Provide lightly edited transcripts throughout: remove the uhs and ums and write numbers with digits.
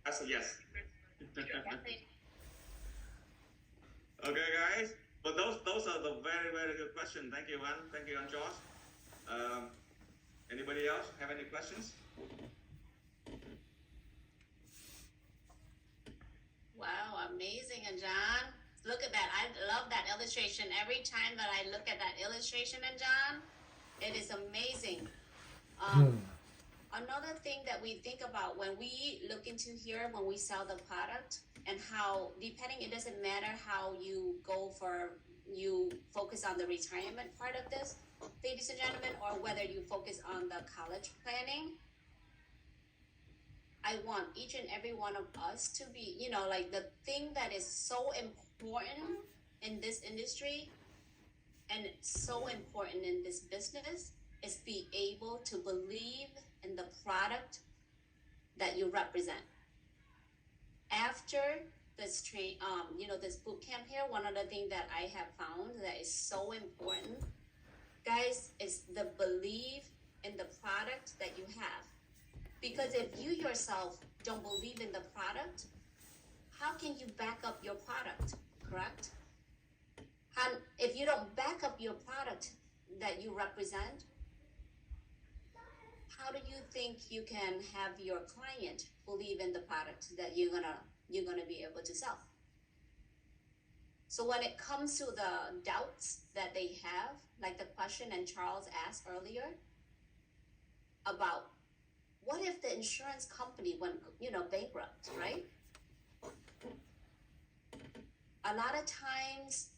That's a yes. Definitely. Okay, guys. But those are the very good questions. Thank you, Ann. Thank you, Ann Josh. Anybody else have any questions? Wow, amazing, and John. Look at that. I love that illustration. Every time that I look at that illustration, and John, it is amazing. Another thing that we think about when we look into here, when we sell the product, and how, depending, it doesn't matter how you go for, you focus on the retirement part of this, ladies and gentlemen, or whether you focus on the college planning. I want each and every one of us to be, like the thing that is so important in this industry and so important in this business is be able to believe in the product that you represent. After this this boot camp here, one of the things that I have found that is so important, guys, is the belief in the product that you have. Because if you yourself don't believe in the product, how can you back up your product, correct? If you don't back up your product that you represent, how do you think you can have your client believe in the product that you're gonna be able to sell? So when it comes to the doubts that they have, like the question and Charles asked earlier about what if the insurance company went, bankrupt, right? A lot of times,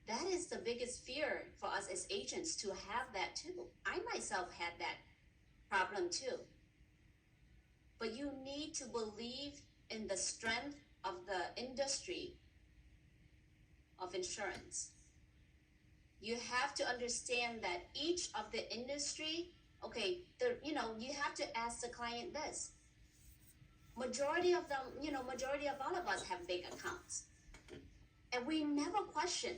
that is the biggest fear for us as agents, to have that too. I myself had that problem too. But you need to believe in the strength of the industry of insurance. You have to understand that each of the industry, you have to ask the client this. Majority of all of us have big accounts. And we never question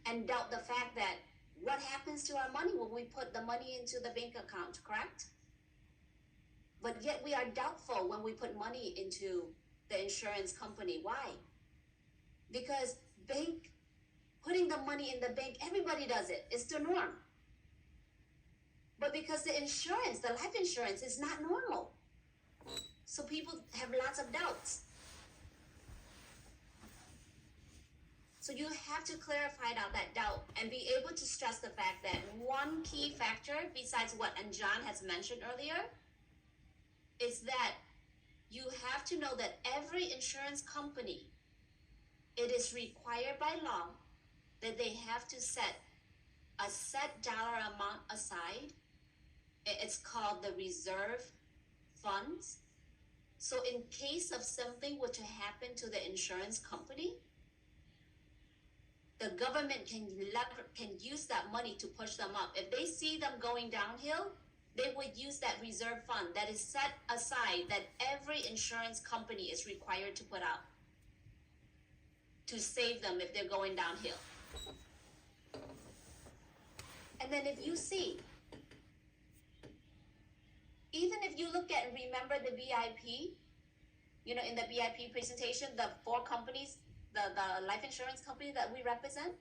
and doubt the fact that what happens to our money when we put the money into the bank account, correct? But yet we are doubtful when we put money into the insurance company. Why? Because putting the money in the bank, everybody does it. It's the norm. But because the insurance, the life insurance, is not normal. So people have lots of doubts. So you have to clarify out that doubt and be able to stress the fact that one key factor, besides what and John has mentioned earlier, is that you have to know that every insurance company, it is required by law that they have to set a set dollar amount aside. It's called the reserve funds. So in case of something were to happen to the insurance company, the government can use that money to push them up. If they see them going downhill, they would use that reserve fund that is set aside that every insurance company is required to put out to save them if they're going downhill. And then if you see, even if you look at and remember the BIP, in the BIP presentation, the 4 companies, the life insurance company that we represent,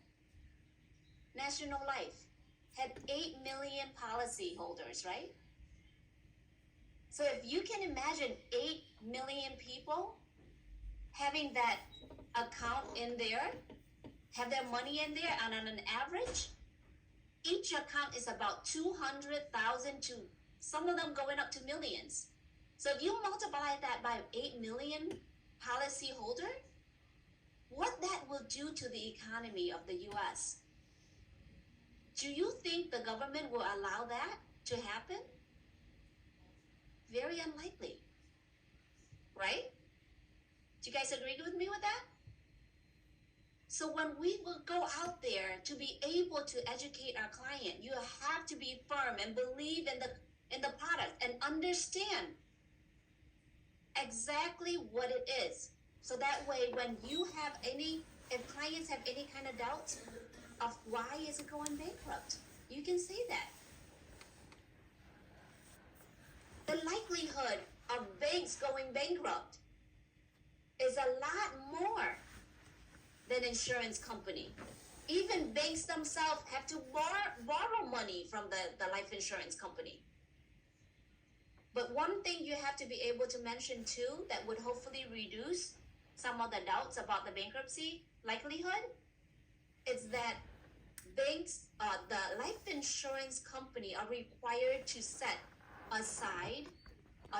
National Life had 8 million policy holders, right? So if you can imagine 8 million people having that account in there, have their money in there, and on an average, each account is about 200,000 to some of them going up to millions. So if you multiply that by 8 million policy holder, what that will do to the economy of the US? Do you think the government will allow that to happen? Very unlikely, right? Do you guys agree with me with that? So when we will go out there to be able to educate our client, you have to be firm and believe in the product and understand exactly what it is. So that way, when if clients have any kind of doubts of why is it going bankrupt, you can say that. The likelihood of banks going bankrupt. It's a lot more than insurance company. Even banks themselves have to borrow money from the life insurance company. But one thing you have to be able to mention too that would hopefully reduce some of the doubts about the bankruptcy likelihood is that banks, the life insurance company are required to set aside